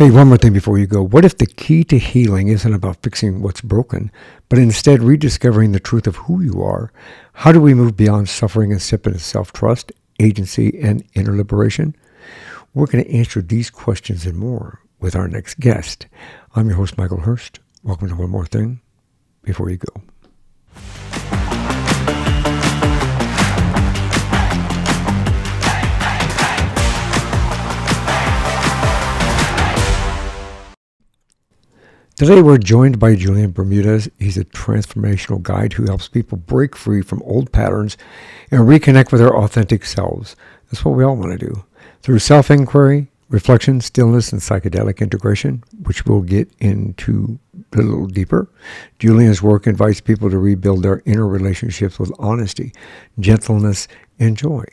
Hey, one more thing before you go. What if the key to healing isn't about fixing what's broken, but instead rediscovering the truth of who you are? How do we move beyond suffering and step into self-trust, agency, and inner liberation? We're going to answer these questions and more with our next guest. I'm your host, Michael Hurst. Welcome to One More Thing Before You Go. Today we're joined by Julian Bermudez. He's a transformational guide who helps people break free from old patterns and reconnect with their authentic selves. That's what we all want to do. Through self-inquiry, reflection, stillness, and psychedelic integration, which we'll get into a little deeper, Julian's work invites people to rebuild their inner relationships with honesty, gentleness, and joy.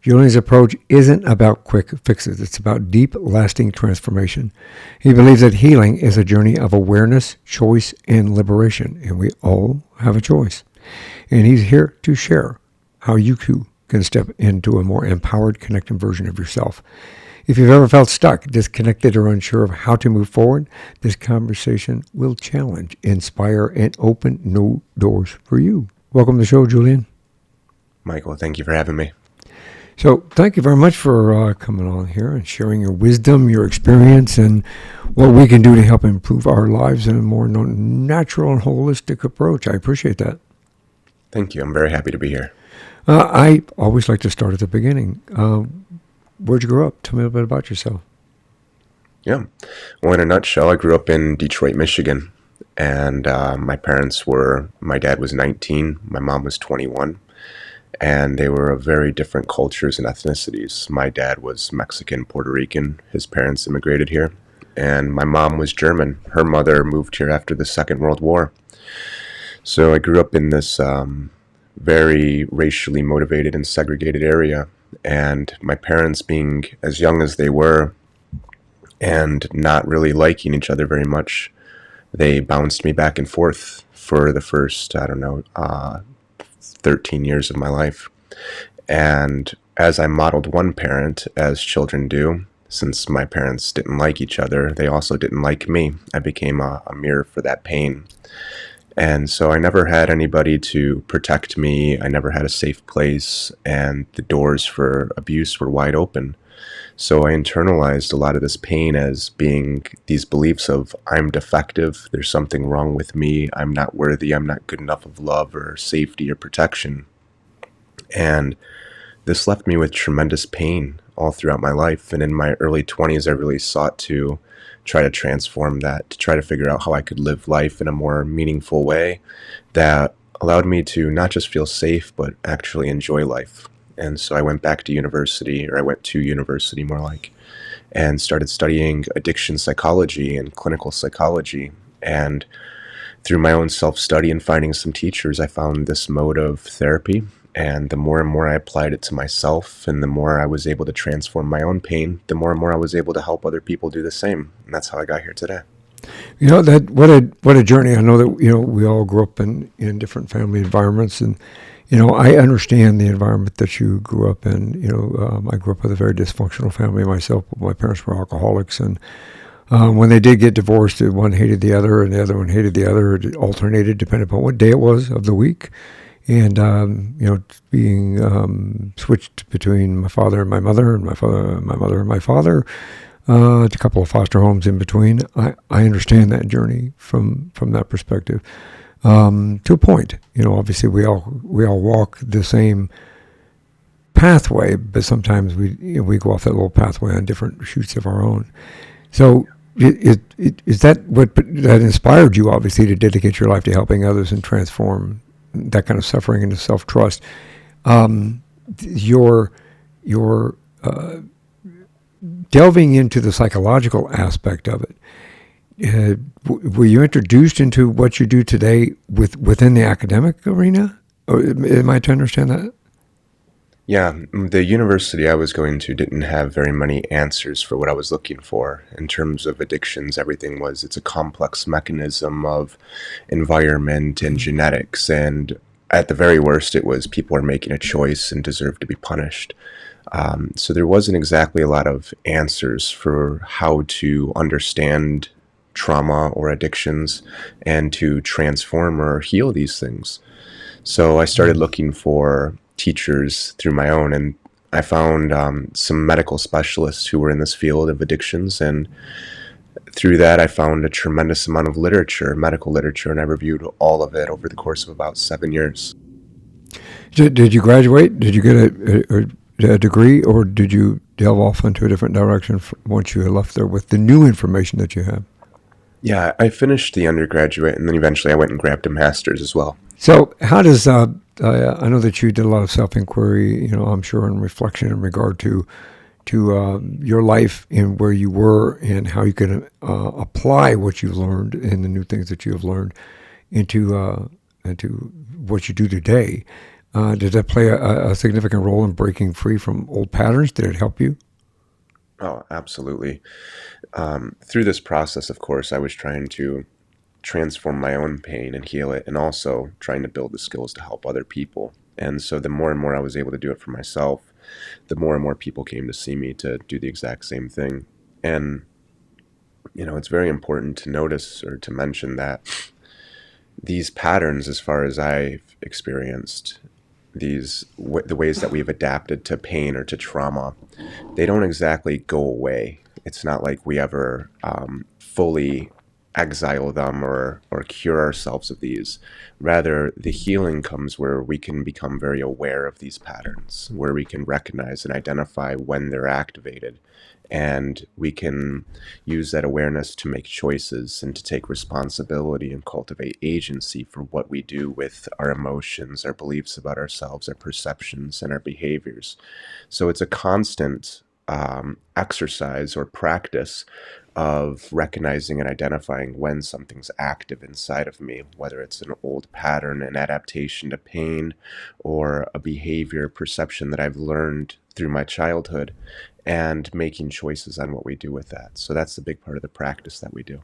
Julian's approach isn't about quick fixes. It's about deep, lasting transformation. He believes that healing is a journey of awareness, choice, and liberation, and we all have a choice. And he's here to share how you too can step into a more empowered, connected version of yourself. If you've ever felt stuck, disconnected, or unsure of how to move forward, this conversation will challenge, inspire, and open new doors for you. Welcome to the show, Julian. Michael, thank you for having me. So thank you very much for coming on here and sharing your wisdom, your experience, and what we can do to help improve our lives in a more natural and holistic approach. I appreciate that. Thank you. I'm very happy to be here. I always like to start at the beginning. Where'd you grow up? Tell me a bit about yourself. Yeah. Well, in a nutshell, I grew up in Detroit, Michigan. And my dad was 19, my mom was 21. And they were of very different cultures and ethnicities. My dad was Mexican, Puerto Rican. His parents immigrated here. And my mom was German. Her mother moved here after the Second World War. So I grew up in this very racially motivated and segregated area. And my parents, being as young as they were and not really liking each other very much, they bounced me back and forth for the first, 13 years of my life. And as I modeled one parent, as children do, since my parents didn't like each other, they also didn't like me. I became a mirror for that pain. And so I never had anybody to protect me. I never had a safe place, and the doors for abuse were wide open. So I internalized a lot of this pain as being these beliefs of I'm defective, there's something wrong with me, I'm not worthy, I'm not good enough of love or safety or protection. And this left me with tremendous pain all throughout my life. And in my early 20s, I really sought to try to transform that, to try to figure out how I could live life in a more meaningful way that allowed me to not just feel safe, but actually enjoy life. And so I went to university more like, and started studying addiction psychology and clinical psychology. And through my own self-study and finding some teachers, I found this mode of therapy. And the more and more I applied it to myself, and the more I was able to transform my own pain, the more and more I was able to help other people do the same. And that's how I got here today. You know, that what a journey. I know that, we all grew up in different family environments, and I understand the environment that you grew up in. I grew up with a very dysfunctional family myself. My parents were alcoholics, and when they did get divorced, one hated the other, and the other one hated the other. It alternated depending upon what day it was of the week, and being switched between my father and my mother, and my mother and my father. A couple of foster homes in between. I understand that journey from that perspective. To a point, obviously we all walk the same pathway, but sometimes we go off that little pathway on different shoots of our own. So is that what that inspired you, obviously, to dedicate your life to helping others and transform that kind of suffering into self-trust? Your delving into the psychological aspect of it, were you introduced into what you do today within the academic arena? Or am I to understand that? Yeah, the university I was going to didn't have very many answers for what I was looking for. In terms of addictions, it's a complex mechanism of environment and genetics. And at the very worst, it was people are making a choice and deserve to be punished. So there wasn't exactly a lot of answers for how to understand trauma or addictions and to transform or heal these things. So I started Mm. looking for teachers through my own, and I found some medical specialists who were in this field of addictions. And through that, I found a tremendous amount of literature, medical literature, and I reviewed all of it over the course of about 7 years. Did you graduate? Did you get a degree, or did you delve off into a different direction once you had left there with the new information that you have? Yeah, I finished the undergraduate, and then eventually I went and grabbed a master's as well. So, how does I know that you did a lot of self inquiry, I'm sure, and reflection in regard to your life and where you were and how you can apply what you've learned and the new things that you have learned into what you do today. Did that play a significant role in breaking free from old patterns? Did it help you? Oh, absolutely. Through this process, of course, I was trying to transform my own pain and heal it, and also trying to build the skills to help other people. And so the more and more I was able to do it for myself, the more and more people came to see me to do the exact same thing. And, it's very important to notice or to mention that these patterns, as far as I've experienced, the ways that we've adapted to pain or to trauma, they don't exactly go away. It's not like we ever fully exile them or cure ourselves of these. Rather, the healing comes where we can become very aware of these patterns, where we can recognize and identify when they're activated. And we can use that awareness to make choices and to take responsibility and cultivate agency for what we do with our emotions, our beliefs about ourselves, our perceptions, and our behaviors. So it's a constant exercise or practice of recognizing and identifying when something's active inside of me, whether it's an old pattern, an adaptation to pain, or a behavior perception that I've learned through my childhood, and making choices on what we do with that. So that's the big part of the practice that we do.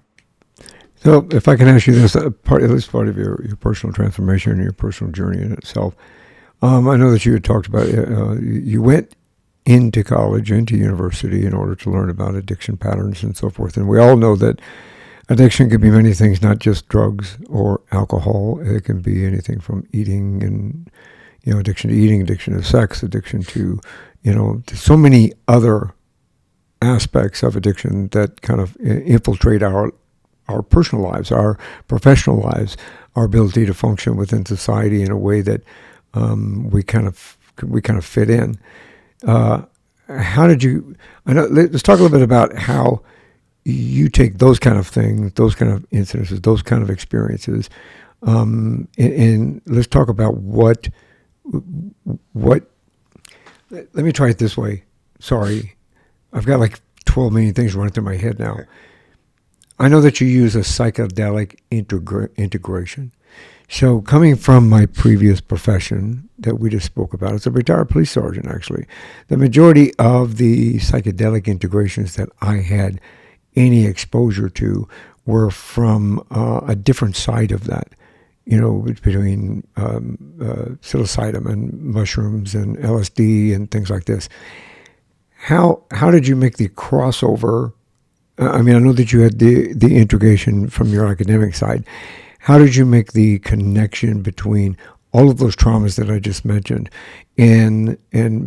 So, if I can ask you this, at least part of your personal transformation and your personal journey in itself, I know that you had talked about you went into college, into university, in order to learn about addiction patterns and so forth. And we all know that addiction can be many things, not just drugs or alcohol. It can be anything from eating and addiction to eating, addiction to sex, addiction to so many other aspects of addiction that kind of infiltrate our personal lives, our professional lives, our ability to function within society in a way that we kind of fit in. Uh, how did you? Let's talk a little bit about how you take those kind of things, those kind of incidences, those kind of experiences, and let's talk about what. Let me try it this way. Sorry, I've got like 12 million things running through my head now. I know that you use a psychedelic integration. So, coming from my previous profession that we just spoke about, as a retired police sergeant, actually, the majority of the psychedelic integrations that I had any exposure to were from a different side of that. Between psilocybin and mushrooms and LSD and things like this. How did you make the crossover? I mean, I know that you had the integration from your academic side. How did you make the connection between all of those traumas that I just mentioned and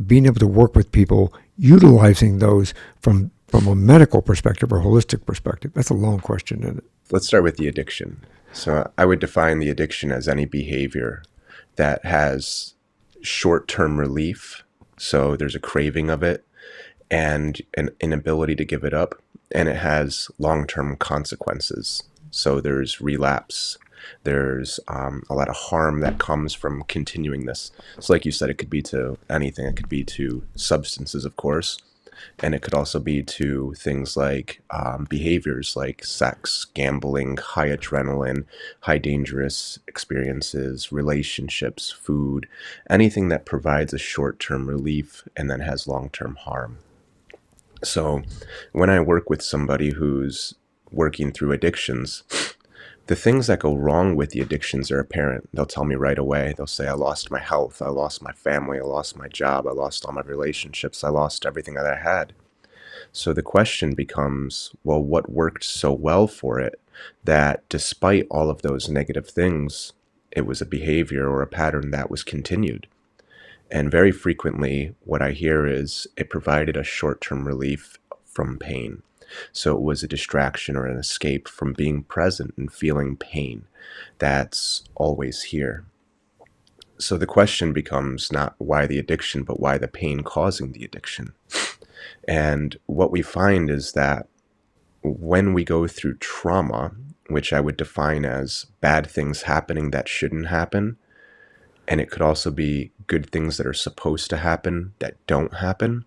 being able to work with people utilizing those from a medical perspective or holistic perspective? That's a long question, isn't it? Let's start with the addiction. So I would define the addiction as any behavior that has short term relief. So there's a craving of it and an inability to give it up, and it has long term consequences. So there's relapse. There's a lot of harm that comes from continuing this. So, like you said, it could be to anything. It could be to substances, of course, and it could also be to things like behaviors like sex, gambling, high adrenaline, high dangerous experiences, relationships, food, anything that provides a short term relief and then has long term harm. So when I work with somebody who's working through addictions, The things that go wrong with the addictions are apparent. They'll tell me right away. They'll say, I lost my health, I lost my family, I lost my job, I lost all my relationships, I lost everything that I had. So the question becomes, well, what worked so well for it that despite all of those negative things, it was a behavior or a pattern that was continued? And very frequently, what I hear is it provided a short term relief from pain. So it was a distraction or an escape from being present and feeling pain that's always here. So the question becomes not why the addiction, but why the pain causing the addiction. And what we find is that when we go through trauma, which I would define as bad things happening that shouldn't happen, and it could also be good things that are supposed to happen that don't happen,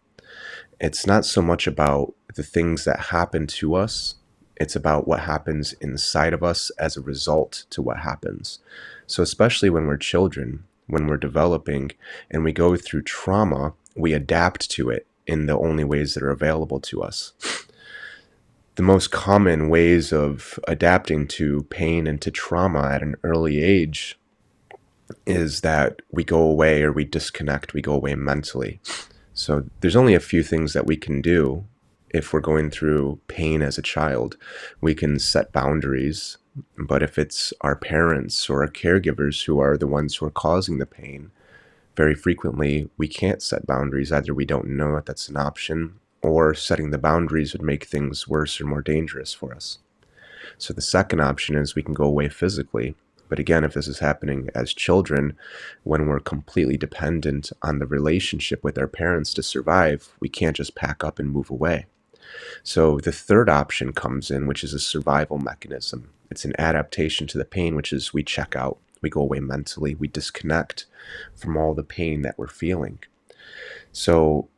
it's not so much about the things that happen to us, it's about what happens inside of us as a result to what happens. So, especially when we're children, when we're developing and we go through trauma, we adapt to it in the only ways that are available to us. The most common ways of adapting to pain and to trauma at an early age is that we go away or we disconnect, we go away mentally. So there's only a few things that we can do if we're going through pain as a child. We can set boundaries, but if it's our parents or our caregivers who are the ones who are causing the pain, very frequently we can't set boundaries. Either we don't know that that's an option, or setting the boundaries would make things worse or more dangerous for us. So the second option is we can go away physically. But again, if this is happening as children, when we're completely dependent on the relationship with our parents to survive, we can't just pack up and move away. So the third option comes in, which is a survival mechanism. It's an adaptation to the pain, which is we check out, we go away mentally, we disconnect from all the pain that we're feeling. So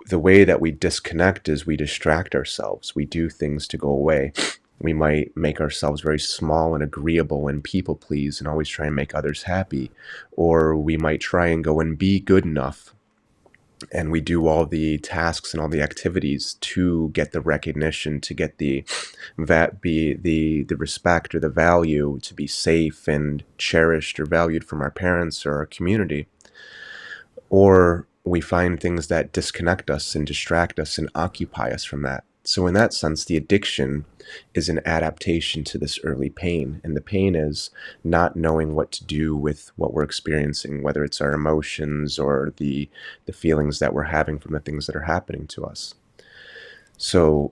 the way that we disconnect is we distract ourselves. We do things to go away. We might make ourselves very small and agreeable and people please and always try and make others happy. Or we might try and go and be good enough. And we do all the tasks and all the activities to get the recognition, to get the respect or the value, to be safe and cherished or valued from our parents or our community. Or we find things that disconnect us and distract us and occupy us from that. So in that sense, the addiction is an adaptation to this early pain. And the pain is not knowing what to do with what we're experiencing, whether it's our emotions or the feelings that we're having from the things that are happening to us. So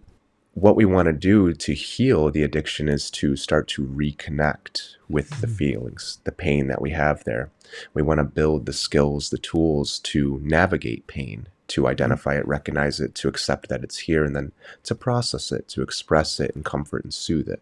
what we want to do to heal the addiction is to start to reconnect with the feelings, the pain that we have there. We want to build the skills, the tools to navigate pain, to identify it, recognize it, to accept that it's here, and then to process it, to express it and comfort and soothe it.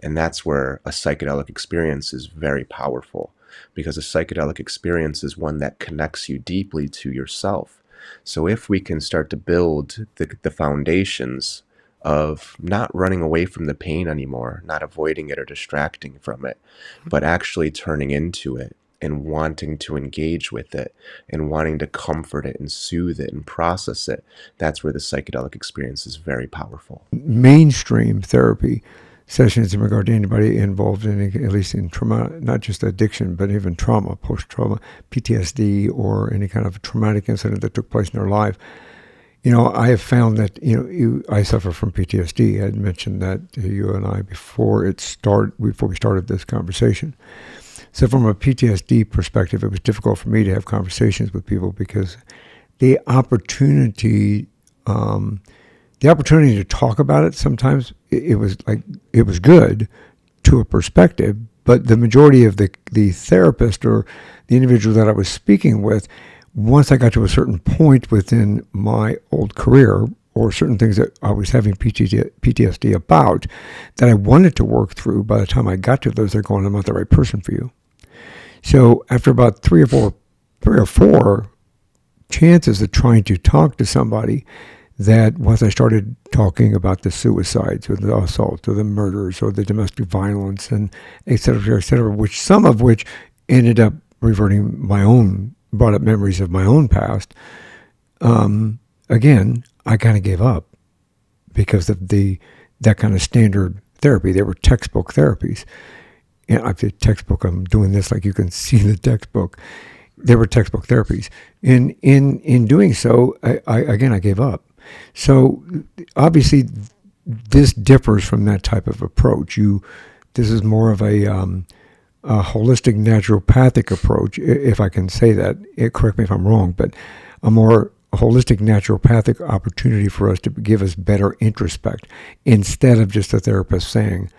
And that's where a psychedelic experience is very powerful, because a psychedelic experience is one that connects you deeply to yourself. So if we can start to build the foundations of not running away from the pain anymore, not avoiding it or distracting from it, but actually turning into it and wanting to engage with it and wanting to comfort it and soothe it and process it, that's where the psychedelic experience is very powerful. Mainstream therapy sessions in regard to anybody involved in, at least in trauma, not just addiction, but even trauma, post-trauma, PTSD, or any kind of traumatic incident that took place in their life. I have found that, I suffer from PTSD. I had mentioned that to you and I before we started this conversation. So from a PTSD perspective, it was difficult for me to have conversations with people because the opportunity to talk about it, sometimes it was good to a perspective, but the majority of the therapist or the individual that I was speaking with, once I got to a certain point within my old career, or certain things that I was having PTSD about, that I wanted to work through, by the time I got to those, they're going, I'm not the right person for you. So after about three or four chances of trying to talk to somebody, that once I started talking about the suicides or the assaults or the murders or the domestic violence and et cetera, which some of which ended up brought up memories of my own past, again, I kind of gave up because of that kind of standard therapy. They were textbook therapies. and I did textbook. I'm doing this like you can see the textbook. There were textbook therapies. In doing so, I again I gave up. So obviously, this differs from that type of approach. This is more of a holistic naturopathic approach, if I can say that. Correct me if I'm wrong, but a more holistic naturopathic opportunity for us to give us better introspect instead of just a therapist saying,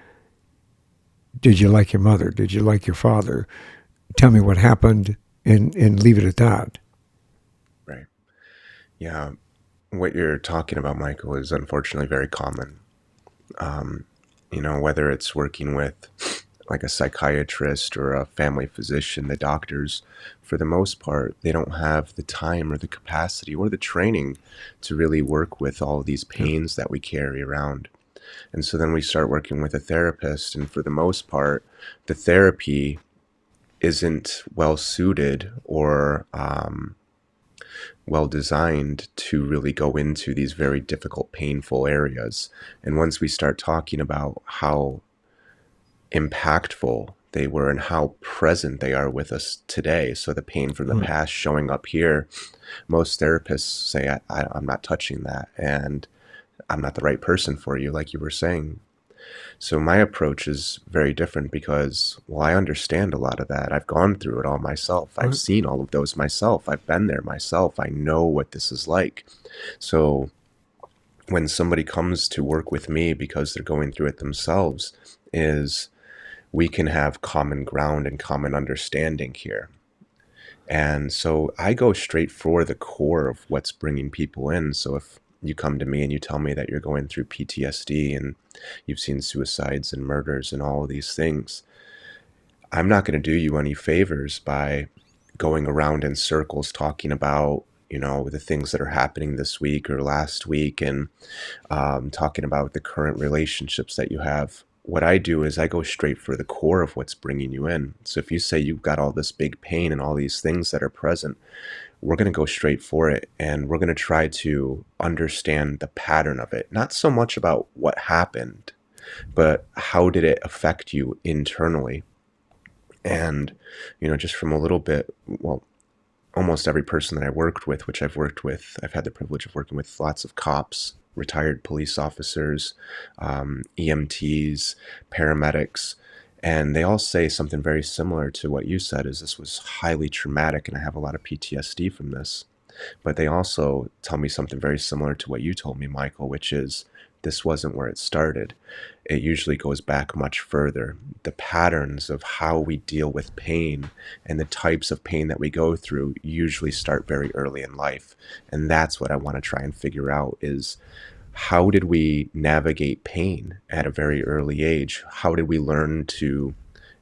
"Did you like your mother? Did you like your father? Tell me what happened," and leave it at that. Right. Yeah. What you're talking about, Michael, is unfortunately very common. Whether it's working with like a psychiatrist or a family physician, the doctors, for the most part, they don't have the time or the capacity or the training to really work with all these Yeah. pains that we carry around. And so then we start working with a therapist, and for the most part, the therapy isn't well suited or well designed to really go into these very difficult, painful areas. And once we start talking about how impactful they were and how present they are with us today, so the pain from the Right. past showing up here, most therapists say, I'm not touching that. And I'm not the right person for you, like you were saying. So my approach is very different because, well, I understand a lot of that. I've gone through it all myself. I've Right. seen all of those myself. I've been there myself. I know what this is like. So when somebody comes to work with me because they're going through it themselves, is we can have common ground and common understanding here. And so I go straight for the core of what's bringing people in. So if you come to me and you tell me that you're going through PTSD and you've seen suicides and murders and all of these things, I'm not going to do you any favors by going around in circles talking about, the things that are happening this week or last week and talking about the current relationships that you have. What I do is I go straight for the core of what's bringing you in. So if you say you've got all this big pain and all these things that are present, we're going to go straight for it and we're going to try to understand the pattern of it. Not so much about what happened, but how did it affect you internally? And, just from a little bit, well, almost every person that I worked with, which I've had the privilege of working with lots of cops, retired police officers, EMTs, paramedics, and they all say something very similar to what you said, is this was highly traumatic and I have a lot of PTSD from this. But they also tell me something very similar to what you told me, Michael, which is this wasn't where it started. It usually goes back much further. The patterns of how we deal with pain and the types of pain that we go through usually start very early in life. And that's what I want to try and figure out is how did we navigate pain at a very early age? How did we learn to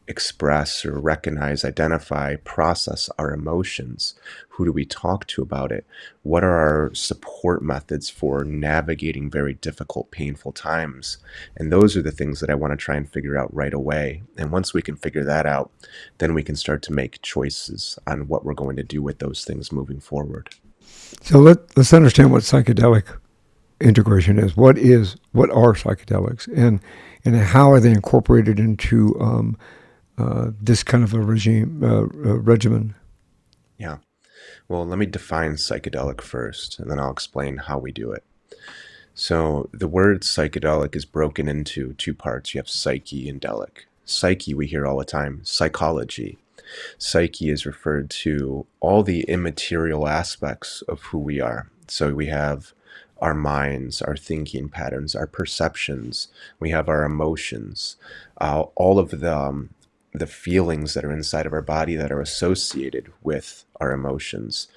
express or recognize, identify, process our emotions? Who do we talk to about it? What are our support methods for navigating very difficult, painful times? And those are the things that I want to try and figure out right away. And once we can figure that out, then we can start to make choices on what we're going to do with those things moving forward. So let's understand what psychedelic integration is. What are psychedelics, and how are they incorporated into this kind of a regimen? Yeah. Well, let me define psychedelic first, and then I'll explain how we do it. So the word psychedelic is broken into two parts. You have psyche and delic. Psyche, we hear all the time, psychology. Psyche is referred to all the immaterial aspects of who we are. So we have our minds, our thinking patterns, our perceptions. We have our emotions, all of the feelings that are inside of our body that are associated with our emotions.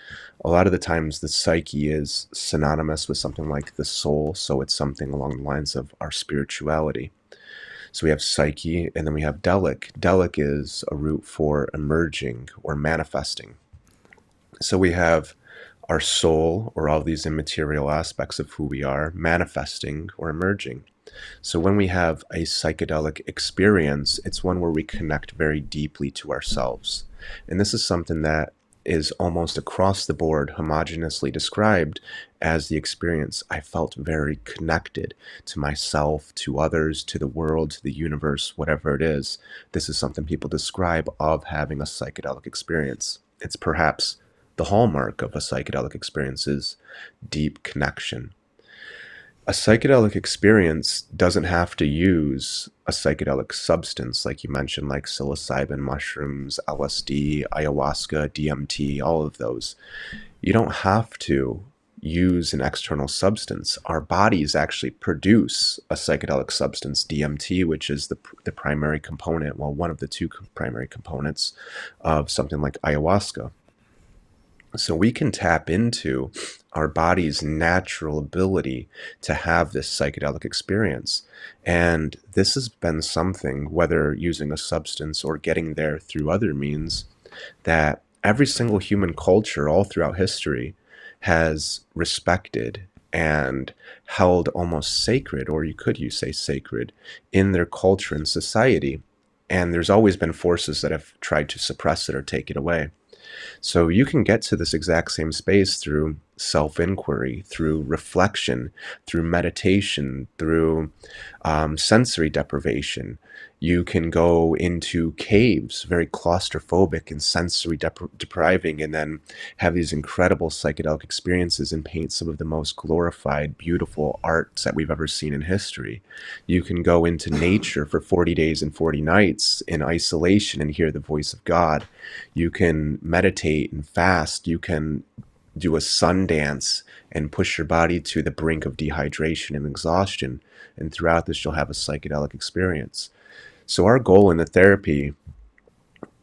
A lot of the times, the psyche is synonymous with something like the soul, so it's something along the lines of our spirituality. So we have psyche, and then we have delic. Delic is a root for emerging or manifesting. So we have our soul, or all these immaterial aspects of who we are, manifesting or emerging. So when we have a psychedelic experience, it's one where we connect very deeply to ourselves. And this is something that is almost across the board homogeneously described as the experience. I felt very connected to myself, to others, to the world, to the universe, whatever it is. This is something people describe of having a psychedelic experience. It's perhaps the hallmark of a psychedelic experience is deep connection. A psychedelic experience doesn't have to use a psychedelic substance, like you mentioned, like psilocybin, mushrooms, LSD, ayahuasca, DMT, all of those. You don't have to use an external substance. Our bodies actually produce a psychedelic substance, DMT, which is the primary component, well, one of the two primary components of something like ayahuasca. So we can tap into our body's natural ability to have this psychedelic experience. And this has been something, whether using a substance or getting there through other means, that every single human culture all throughout history has respected and held almost sacred, or you could you say sacred, in their culture and society. And there's always been forces that have tried to suppress it or take it away. So you can get to this exact same space through self inquiry, through reflection, through meditation, through sensory deprivation. You can go into caves, very claustrophobic and sensory depriving, and then have these incredible psychedelic experiences and paint some of the most glorified, beautiful arts that we've ever seen in history. You can go into nature for 40 days and 40 nights in isolation and hear the voice of God. You can meditate and fast. You can do a sun dance and push your body to the brink of dehydration and exhaustion. And throughout this, you'll have a psychedelic experience. So, our goal in the therapy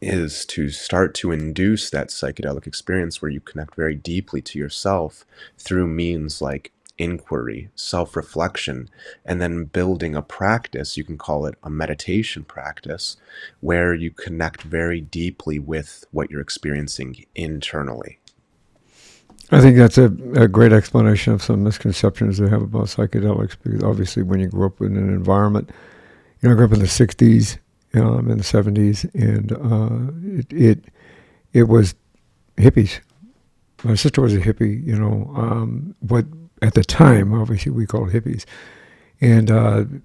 is to start to induce that psychedelic experience where you connect very deeply to yourself through means like inquiry, self reflection, and then building a practice. You can call it a meditation practice where you connect very deeply with what you're experiencing internally. I think that's a great explanation of some misconceptions they have about psychedelics. Because obviously, when you grow up in an environment, I grew up in the '60s, in the '70s, and it was hippies. My sister was a hippie. What at the time, obviously, we called hippies, and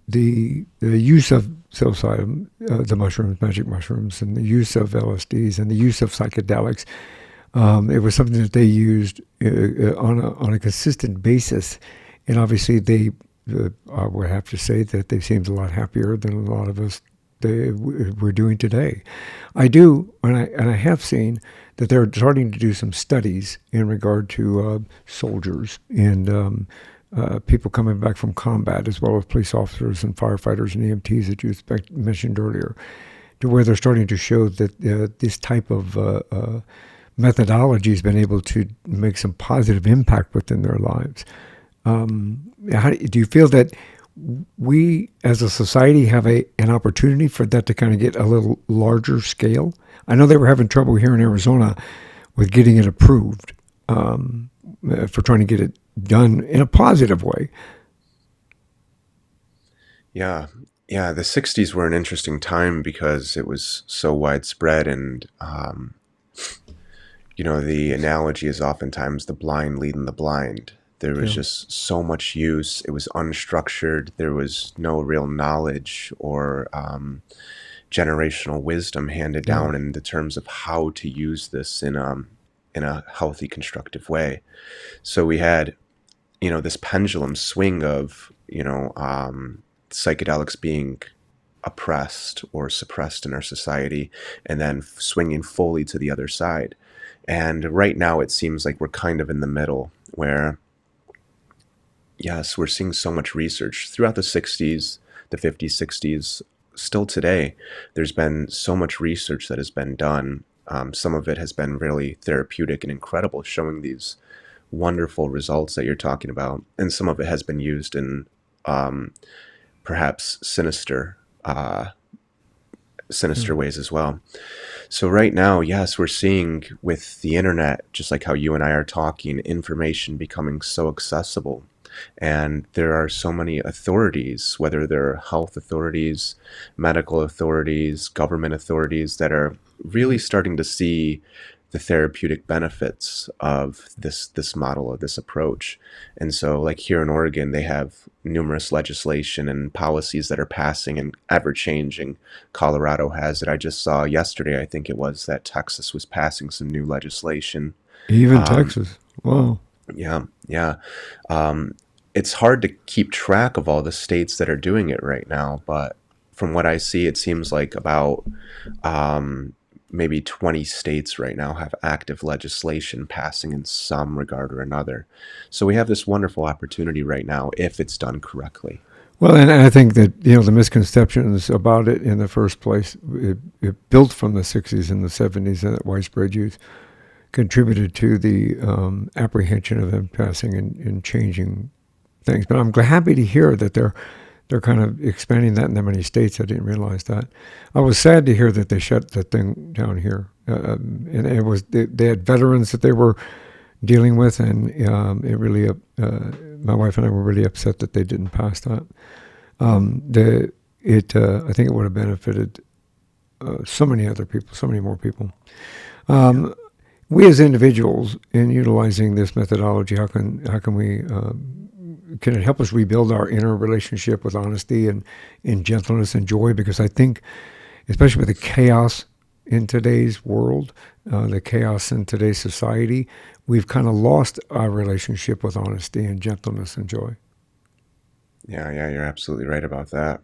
the use of psilocybin, the mushrooms, magic mushrooms, and the use of LSDs and the use of psychedelics. It was something that they used on a consistent basis, and obviously I would have to say that they seemed a lot happier than a lot of us we're doing today. I do, and I have seen that they're starting to do some studies in regard to soldiers and people coming back from combat, as well as police officers and firefighters and EMTs that you mentioned earlier, to where they're starting to show that this type of methodology has been able to make some positive impact within their lives. Do you feel that we as a society have an opportunity for that to kind of get a little larger scale? I know they were having trouble here in Arizona with getting it approved, for trying to get it done in a positive way. Yeah. Yeah. The 60s were an interesting time because it was so widespread. And, the analogy is oftentimes the blind leading the blind. There was Yeah, just so much use. It was unstructured. There was no real knowledge or generational wisdom handed yeah, down in the terms of how to use this in a healthy, constructive way. So we had this pendulum swing of psychedelics being oppressed or suppressed in our society, and then swinging fully to the other side. And right now, it seems like we're kind of in the middle, where yes, we're seeing so much research throughout the 60s, the 50s, 60s. Still today, there's been so much research that has been done. Some of it has been really therapeutic and incredible, showing these wonderful results that you're talking about. And some of it has been used in um, perhaps sinister mm, ways as well. So right now, yes, we're seeing with the internet, just like how you and I are talking, information becoming so accessible. And there are so many authorities, whether they're health authorities, medical authorities, government authorities, that are really starting to see the therapeutic benefits of this model, of this approach. And so, like here in Oregon, they have numerous legislation and policies that are passing and ever changing. Colorado has it. I just saw yesterday, I think it was, that Texas was passing some new legislation. Even Um, Texas. Wow. yeah, yeah. Um, it's hard to keep track of all the states that are doing it right now, but from what I see, it seems like about um, maybe 20 states right now have active legislation passing in some regard or another. So we have this wonderful opportunity right now if it's done correctly. Well, and I think that the misconceptions about it in the first place, it built from the '60s and the '70s, and that widespread use contributed to the apprehension of them passing and changing things. But I'm happy to hear that they're kind of expanding that in that many states. I didn't realize that. I was sad to hear that they shut the thing down here, and it was they had veterans that they were dealing with, and it really my wife and I were really upset that they didn't pass that. The it I think it would have benefited so many other people, so many more people. Yeah. Um, we as individuals, in utilizing this methodology, how can we can it help us rebuild our inner relationship with honesty and gentleness and joy? Because I think, especially with the chaos in today's world, the chaos in today's society, we've kind of lost our relationship with honesty and gentleness and joy. Yeah, yeah, you're absolutely right about that.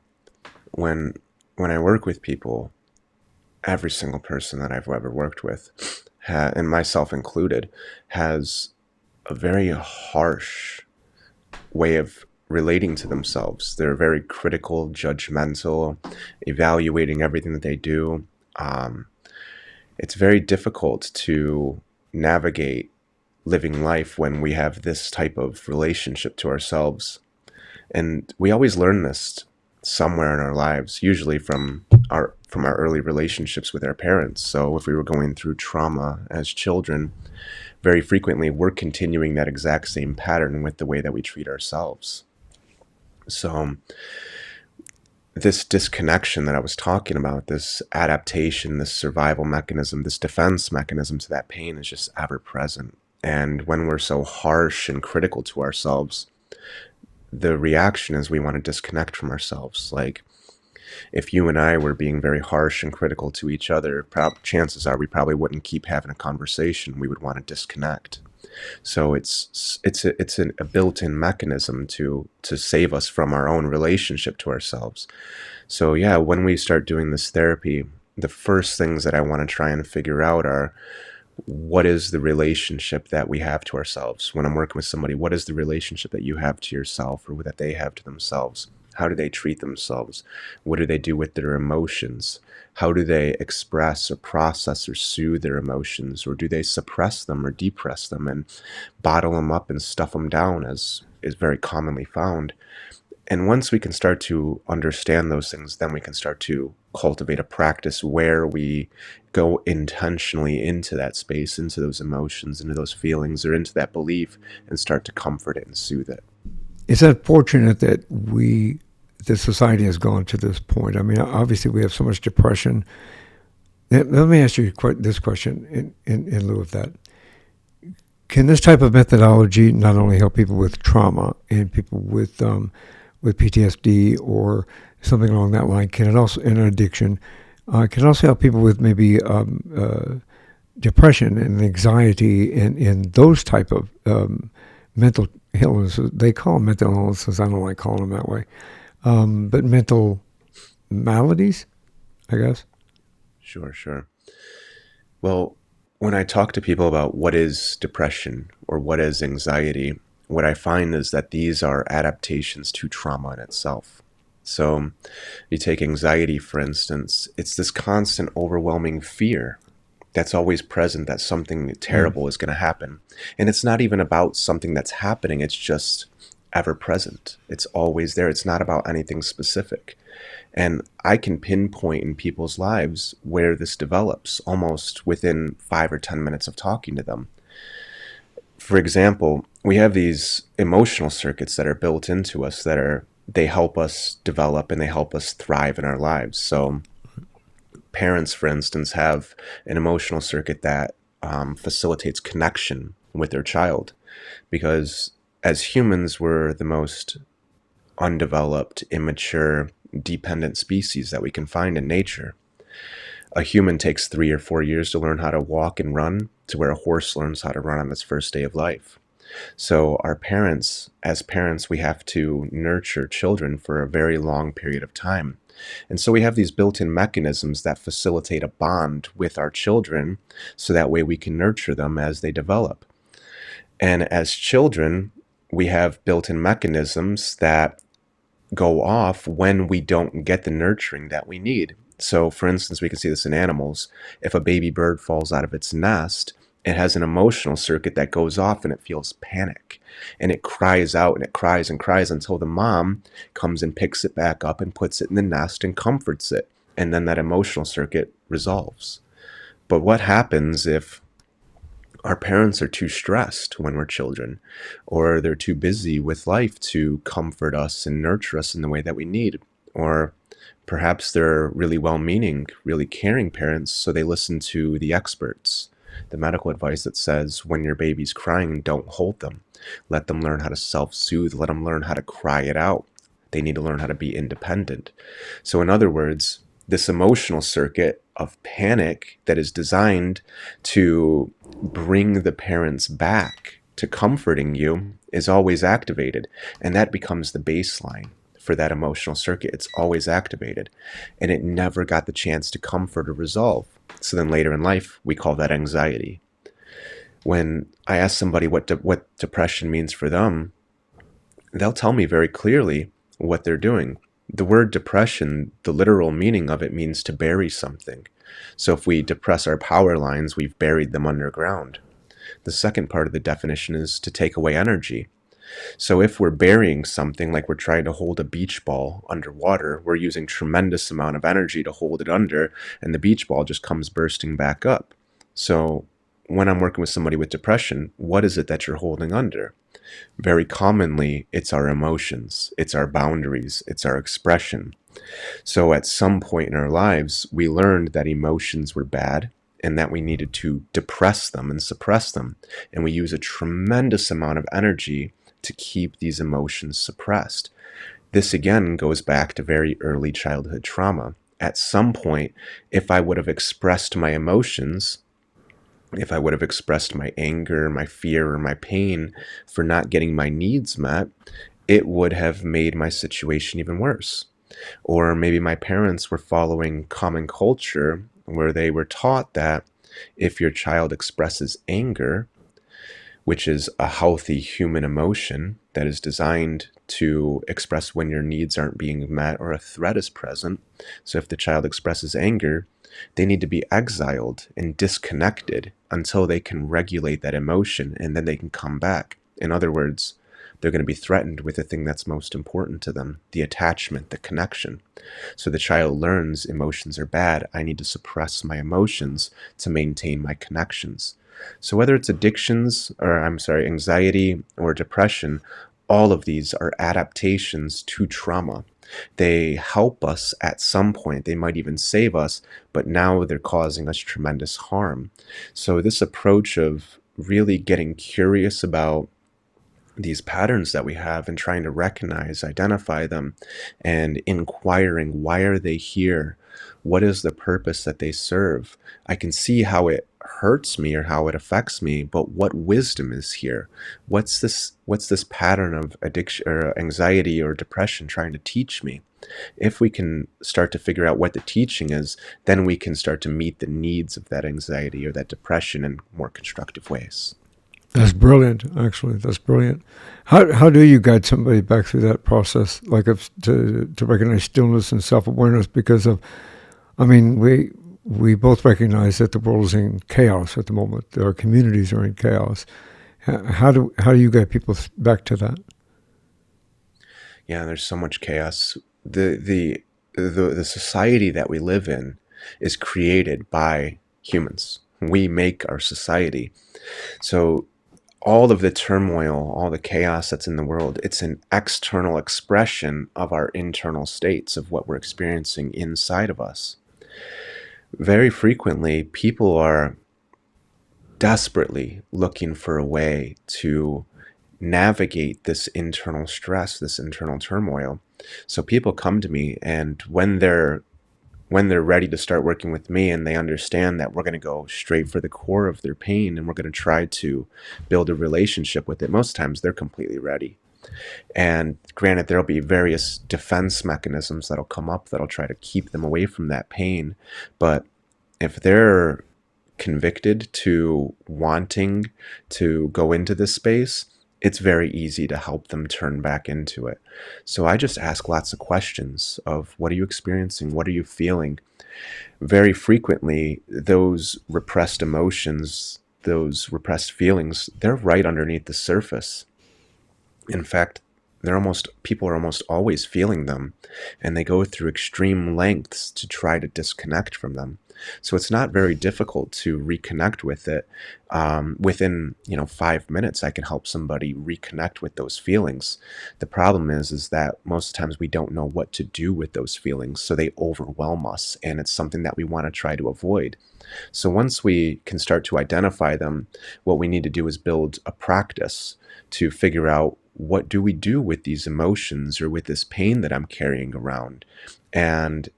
When when I work with people, every single person that I've ever worked with, and myself included, has a very harsh way of relating to themselves. They're very critical, judgmental, evaluating everything that they do. Um, it's very difficult to navigate living life when we have this type of relationship to ourselves. And we always learn this somewhere in our lives, usually from our early relationships with our parents. So if we were going through trauma as children, very frequently we're continuing that exact same pattern with the way that we treat ourselves. So this disconnection that I was talking about, this adaptation, this survival mechanism, this defense mechanism to that pain is just ever present. And when we're so harsh and critical to ourselves, the reaction is we want to disconnect from ourselves. Like if you and I were being very harsh and critical to each other, chances are we probably wouldn't keep having a conversation. We would want to disconnect. So it's a built-in mechanism to save us from our own relationship to ourselves. So yeah, when we start doing this therapy, the first things that I want to try and figure out are what is the relationship that we have to ourselves. When I'm working with somebody, what is the relationship that you have to yourself or that they have to themselves? How do they treat themselves? What do they do with their emotions? How do they express or process or soothe their emotions? Or do they suppress them or depress them and bottle them up and stuff them down, as is very commonly found? And once we can start to understand those things, then we can start to cultivate a practice where we go intentionally into that space, into those emotions, into those feelings, or into that belief, and start to comfort it and soothe it. It's unfortunate that the society has gone to this point. I mean, obviously, we have so much depression. Let me ask you this question in lieu of that. Can this type of methodology not only help people with trauma and people with PTSD or something along that line? Can it also, in addiction, can it also help people with maybe depression and anxiety and those type of mental illnesses? They call them mental illnesses. I don't like calling them that way, but mental maladies, I guess. Sure, sure. Well, when I talk to people about what is depression or what is anxiety, what I find is that these are adaptations to trauma in itself. So, you take anxiety, for instance, it's this constant, overwhelming fear that's always present that something Mm. terrible is going to happen. And it's not even about something that's happening, it's just ever present. It's always there. It's not about anything specific. And I can pinpoint in people's lives where this develops almost within 5 or 10 minutes of talking to them. For example, we have these emotional circuits that are built into us they help us develop and they help us thrive in our lives. So parents, for instance, have an emotional circuit that facilitates connection with their child, because as humans, we're the most undeveloped, immature, dependent species that we can find in nature. A human takes 3 or 4 years to learn how to walk and run, to where a horse learns how to run on its first day of life. So, our parents, as parents, we have to nurture children for a very long period of time. And so, we have these built in mechanisms that facilitate a bond with our children so that way we can nurture them as they develop. And as children, we have built in mechanisms that go off when we don't get the nurturing that we need. So, for instance, we can see this in animals. If a baby bird falls out of its nest, it has an emotional circuit that goes off and it feels panic. And it cries out and it cries and cries until the mom comes and picks it back up and puts it in the nest and comforts it. And then that emotional circuit resolves. But what happens if our parents are too stressed when we're children, or they're too busy with life to comfort us and nurture us in the way that we need? Or perhaps they're really well meaning, really caring parents, so they listen to the experts, the medical advice that says when your baby's crying, don't hold them. Let them learn how to self soothe, let them learn how to cry it out. They need to learn how to be independent. So, in other words, this emotional circuit of panic that is designed to bring the parents back to comforting you is always activated. And that becomes the baseline for that emotional circuit. It's always activated. And it never got the chance to comfort or resolve. So then later in life, we call that anxiety. When I ask somebody what depression means for them, they'll tell me very clearly what they're doing. The word depression, the literal meaning of it means to bury something. So if we depress our power lines, we've buried them underground. The second part of the definition is to take away energy. So if we're burying something, like we're trying to hold a beach ball underwater, we're using tremendous amount of energy to hold it under, and the beach ball just comes bursting back up. So when I'm working with somebody with depression, what is it that you're holding under? Very commonly, it's our emotions, it's our boundaries, it's our expression. So at some point in our lives, we learned that emotions were bad and that we needed to depress them and suppress them. And we use a tremendous amount of energy to keep these emotions suppressed. This again goes back to very early childhood trauma. At some point, if I would have expressed my emotions, if I would have expressed my anger, my fear, or my pain for not getting my needs met, it would have made my situation even worse. Or maybe my parents were following common culture where they were taught that if your child expresses anger, which is a healthy human emotion that is designed to express when your needs aren't being met or a threat is present. So if the child expresses anger, they need to be exiled and disconnected until they can regulate that emotion, and then they can come back. In other words, they're going to be threatened with the thing that's most important to them, the attachment, the connection. So the child learns emotions are bad. I need to suppress my emotions to maintain my connections. So whether it's anxiety or depression, all of these are adaptations to trauma. They help us at some point. They might even save us, but now they're causing us tremendous harm. So this approach of really getting curious about these patterns that we have and trying to recognize, identify them, and inquiring, why are they here? What is the purpose that they serve? I can see how it hurts me or how it affects me, but what wisdom is here? What's this pattern of addiction or anxiety or depression trying to teach me? If we can start to figure out what the teaching is, then we can start to meet the needs of that anxiety or that depression in more constructive ways. That's brilliant, actually. That's brilliant. How do you guide somebody back through that process, like to recognize stillness and self awareness? Because of, I mean, we both recognize that the world is in chaos at the moment. Our communities are in chaos. How do you guide people back to that? Yeah, there's so much chaos. The society that we live in is created by humans. We make our society. So all of the turmoil, all the chaos that's in the world, it's an external expression of our internal states, of what we're experiencing inside of us. Very frequently, people are desperately looking for a way to navigate this internal stress, this internal turmoil. So people come to me, and when they're ready to start working with me and they understand that we're going to go straight for the core of their pain and we're going to try to build a relationship with it, most times they're completely ready. And granted, there'll be various defense mechanisms that'll come up that'll try to keep them away from that pain. But if they're convicted to wanting to go into this space, it's very easy to help them turn back into it. So I just ask lots of questions of, what are you experiencing? What are you feeling? Very frequently, those repressed emotions, those repressed feelings, they're right underneath the surface. In fact, people are almost always feeling them, and they go through extreme lengths to try to disconnect from them. So it's not very difficult to reconnect with it. Within 5 minutes, I can help somebody reconnect with those feelings. The problem is that most times we don't know what to do with those feelings, so they overwhelm us, and it's something that we want to try to avoid. So once we can start to identify them, what we need to do is build a practice to figure out, what do we do with these emotions or with this pain that I'm carrying around? And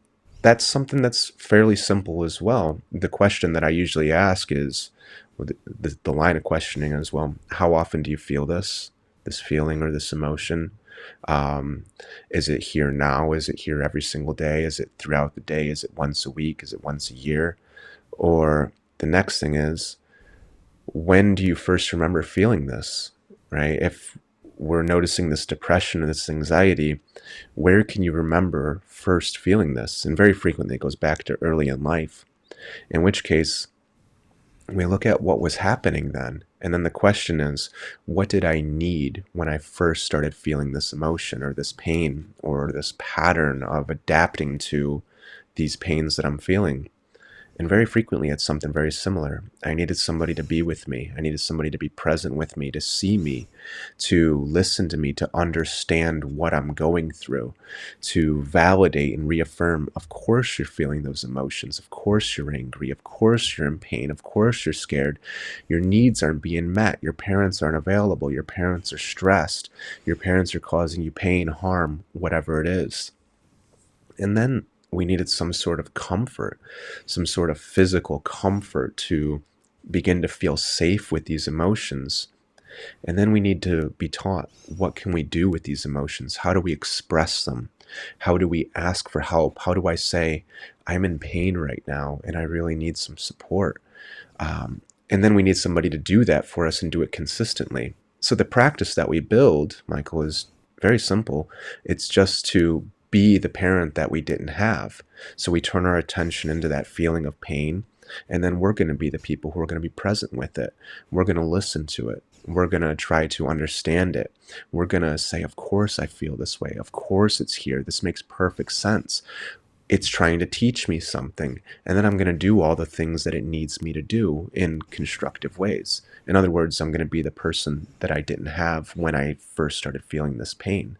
that's something that's fairly simple as well. The question that I usually ask is, well, the line of questioning as well, how often do you feel this feeling or this emotion? Um, is it here now? Is it here every single day? Is it throughout the day? Is it once a week? Is it once a year? Or the next thing is, when do you first remember feeling this, right? If we're noticing this depression and this anxiety, where can you remember first feeling this? And very frequently it goes back to early in life, in which case we look at what was happening then. And then the question is, what did I need when I first started feeling this emotion or this pain or this pattern of adapting to these pains that I'm feeling? And very frequently, it's something very similar. I needed somebody to be with me. I needed somebody to be present with me, to see me, to listen to me, to understand what I'm going through, to validate and reaffirm, of course you're feeling those emotions. Of course you're angry. Of course you're in pain. Of course you're scared. Your needs aren't being met. Your parents aren't available. Your parents are stressed. Your parents are causing you pain, harm, whatever it is. And then we needed some sort of comfort, some sort of physical comfort to begin to feel safe with these emotions. And then we need to be taught, what can we do with these emotions? How do we express them? How do we ask for help? How do I say, I'm in pain right now and I really need some support? Um, and then we need somebody to do that for us and do it consistently. So the practice that we build, Michael, is very simple. It's just to be the parent that we didn't have. So we turn our attention into that feeling of pain, and then we're going to be the people who are going to be present with it. We're going to listen to it. We're going to try to understand it. We're going to say, of course I feel this way. Of course it's here. This makes perfect sense. It's trying to teach me something, and then I'm going to do all the things that it needs me to do in constructive ways. In other words, I'm going to be the person that I didn't have when I first started feeling this pain.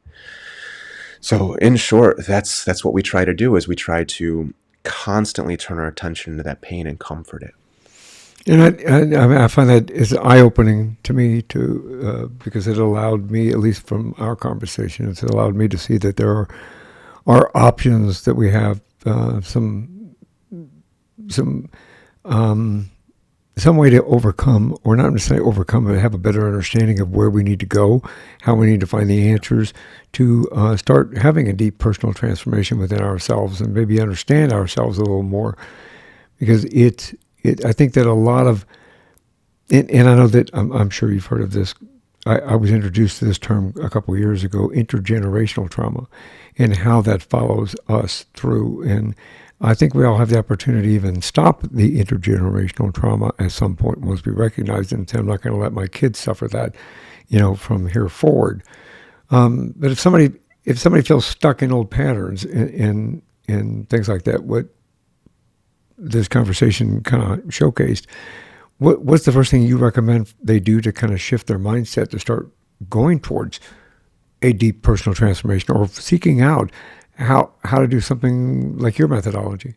So in short, that's what we try to do, is we try to constantly turn our attention to that pain and comfort it. And I find that is eye opening to me too, because it allowed me, at least from our conversation, it's allowed me to see that there are options that we have, some some way to overcome, or not necessarily overcome, but have a better understanding of where we need to go, how we need to find the answers to start having a deep personal transformation within ourselves and maybe understand ourselves a little more. Because I think that a lot of, and I know that I'm sure you've heard of this. I was introduced to this term a couple of years ago, intergenerational trauma, and how that follows us through. And I think we all have the opportunity to even stop the intergenerational trauma at some point once we recognize it and say, I'm not going to let my kids suffer that, from here forward. But if somebody feels stuck in old patterns and things like that, what this conversation kind of showcased, what's the first thing you recommend they do to kind of shift their mindset to start going towards a deep personal transformation, or seeking out how to do something like your methodology?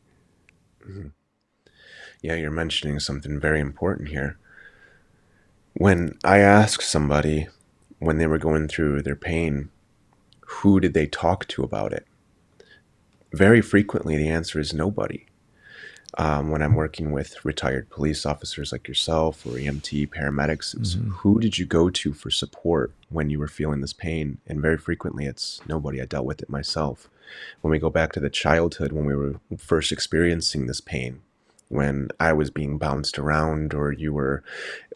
Yeah, you're mentioning something very important here. When I ask somebody when they were going through their pain, who did they talk to about it? Very frequently, the answer is nobody. When I'm working with retired police officers like yourself or EMT paramedics, it's Hmm. who did you go to for support when you were feeling this pain? And very frequently, it's nobody. I dealt with it myself. When we go back to the childhood, when we were first experiencing this pain, when I was being bounced around or you were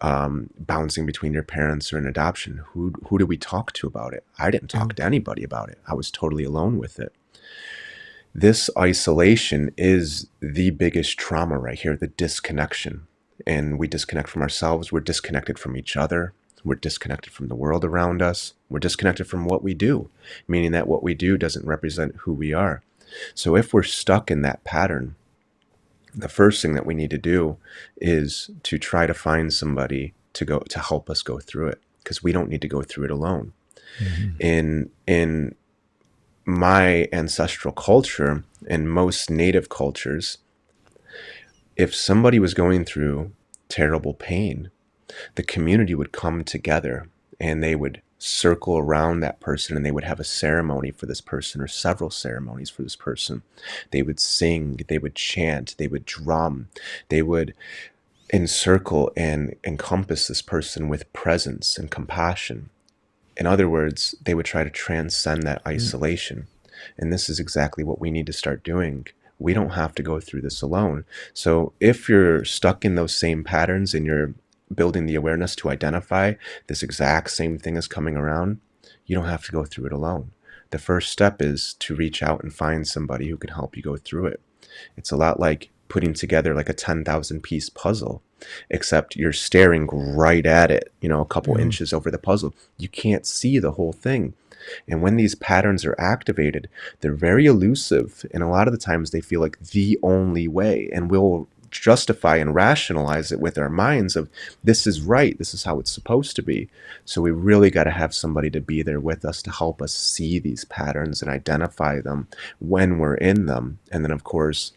bouncing between your parents or an adoption, who did we talk to about it? I didn't Yeah. talk to anybody about it. I was totally alone with it. This isolation is the biggest trauma right here, the disconnection. And we disconnect from ourselves, we're disconnected from each other, we're disconnected from the world around us, we're disconnected from what we do, meaning that what we do doesn't represent who we are. So if we're stuck in that pattern, the first thing that we need to do is to try to find somebody to help us go through it, because we don't need to go through it alone. Hmm. In my ancestral culture and most native cultures, if somebody was going through terrible pain, the community would come together and they would circle around that person and they would have a ceremony for this person or several ceremonies for this person. They would sing, they would chant, they would drum, they would encircle and encompass this person with presence and compassion. In other words, they would try to transcend that isolation. And this is exactly what we need to start doing. We don't have to go through this alone. So if you're stuck in those same patterns and you're building the awareness to identify this exact same thing is coming around, you don't have to go through it alone. The first step is to reach out and find somebody who can help you go through it. It's a lot like putting together like a 10,000 piece puzzle, except you're staring right at it, a couple Yeah. inches over the puzzle. You can't see the whole thing. And when these patterns are activated, they're very elusive. And a lot of the times they feel like the only way. And we'll justify and rationalize it with our minds of this is right, this is how it's supposed to be. So we really got to have somebody to be there with us to help us see these patterns and identify them when we're in them. And then, of course,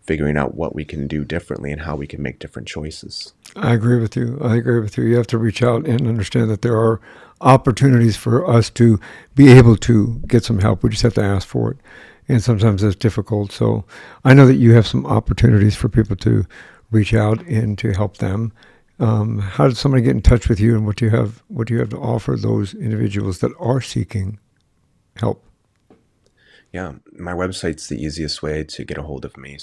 figuring out what we can do differently and how we can make different choices. I agree with you. I agree with you. You have to reach out and understand that there are opportunities for us to be able to get some help. We just have to ask for it. And sometimes it's difficult. So I know that you have some opportunities for people to reach out and to help them. How does somebody get in touch with you, and what do you have? What do you have to offer those individuals that are seeking help? Yeah, my website's the easiest way to get a hold of me,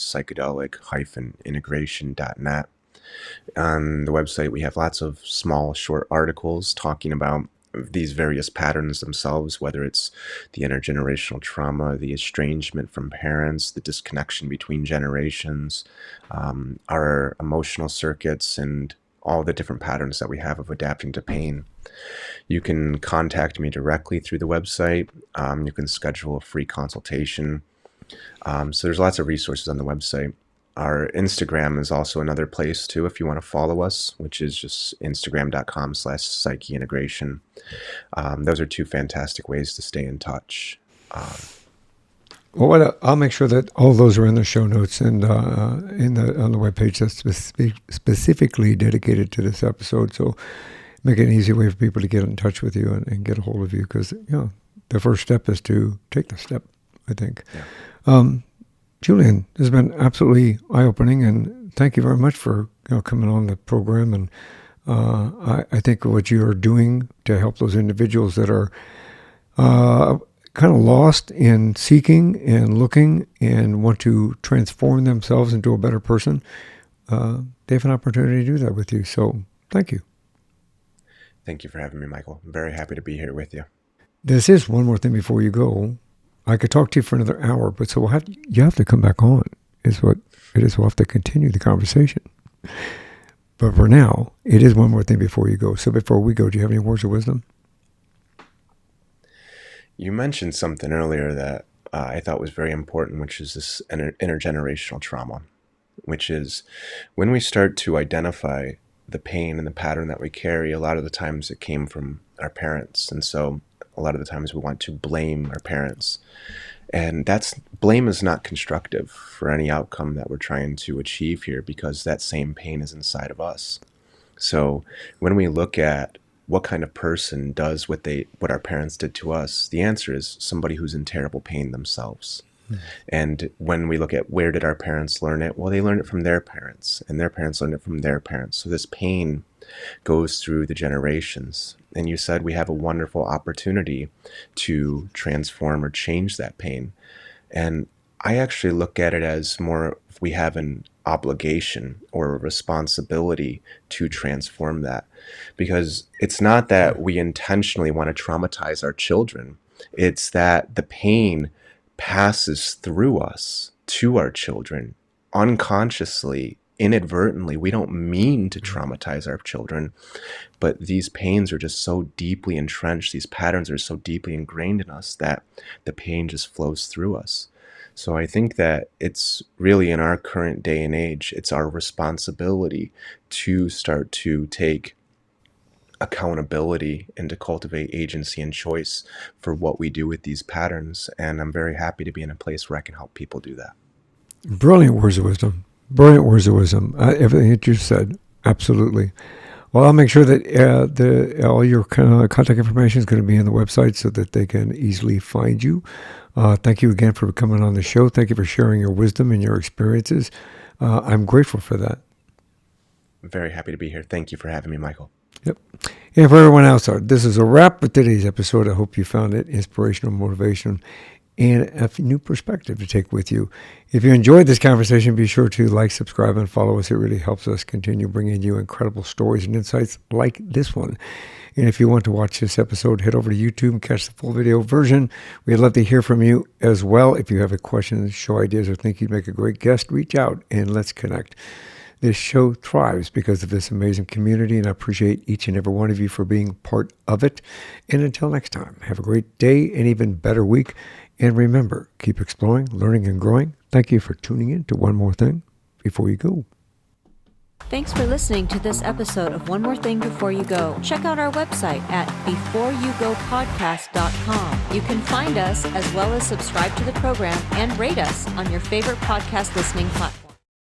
psychedelic-integration.net. On the website, we have lots of small, short articles talking about these various patterns themselves, whether it's the intergenerational trauma, the estrangement from parents, the disconnection between generations, our emotional circuits, and all the different patterns that we have of adapting to pain. You can contact me directly through the website. You can schedule a free consultation. So there's lots of resources on the website. Our Instagram is also another place too, if you want to follow us, which is just instagram.com/psycheintegration. Those are two fantastic ways to stay in touch. Um, Well, I'll make sure that all those are in the show notes and in the on the webpage that's specifically dedicated to this episode. So make it an easy way for people to get in touch with you and get a hold of you, because the first step is to take the step, I think. yeah. Um, Julian, this has been absolutely eye-opening, and thank you very much for coming on the program. And I think what you're doing to help those individuals that are uh, kind of lost in seeking and looking and want to transform themselves into a better person, they have an opportunity to do that with you. So thank you. Thank you for having me, Michael. I'm very happy to be here with you. This is one more thing before you go. I could talk to you for another hour, but so you have to come back on. Is what it is. We'll have to continue the conversation. But for now, it is one more thing before you go. So before we go, do you have any words of wisdom? You mentioned something earlier that I thought was very important, which is this intergenerational trauma, which is when we start to identify the pain and the pattern that we carry, a lot of the times it came from our parents. And so a lot of the times we want to blame our parents. And blame is not constructive for any outcome that we're trying to achieve here, because that same pain is inside of us. So when we look at what kind of person does what our parents did to us, the answer is somebody who's in terrible pain themselves. And when we look at where did our parents learn it, well, they learned it from their parents, and their parents learned it from their parents. So this pain goes through the generations. And you said we have a wonderful opportunity to transform or change that pain. And I actually look at it as more we have an obligation or a responsibility to transform that. Because it's not that we intentionally want to traumatize our children, it's that the pain passes through us to our children unconsciously, inadvertently. We don't mean to traumatize our children, but these pains are just so deeply entrenched, these patterns are so deeply ingrained in us that the pain just flows through us. So I think that it's really in our current day and age, it's our responsibility to start to take accountability and to cultivate agency and choice for what we do with these patterns. And I'm very happy to be in a place where I can help people do that. Brilliant words of wisdom. Brilliant words of wisdom. Everything that you said, absolutely. Well, I'll make sure that all your contact information is going to be on the website so that they can easily find you. Thank you again for coming on the show. Thank you for sharing your wisdom and your experiences. I'm grateful for that. I'm very happy to be here. Thank you for having me, Michael. Yep. And for everyone else, this is a wrap for today's episode. I hope you found it inspirational, motivation, and a new perspective to take with you. If you enjoyed this conversation, be sure to like, subscribe, and follow us. It really helps us continue bringing you incredible stories and insights like this one. And if you want to watch this episode, head over to YouTube and catch the full video version. We'd love to hear from you as well. If you have a question, show ideas, or think you'd make a great guest, reach out and let's connect. This show thrives because of this amazing community, and I appreciate each and every one of you for being part of it. And until next time, have a great day and even better week. And remember, keep exploring, learning, and growing. Thank you for tuning in to One More Thing Before You Go. Thanks for listening to this episode of One More Thing Before You Go. Check out our website at beforeyougopodcast.com. You can find us as well as subscribe to the program and rate us on your favorite podcast listening platform.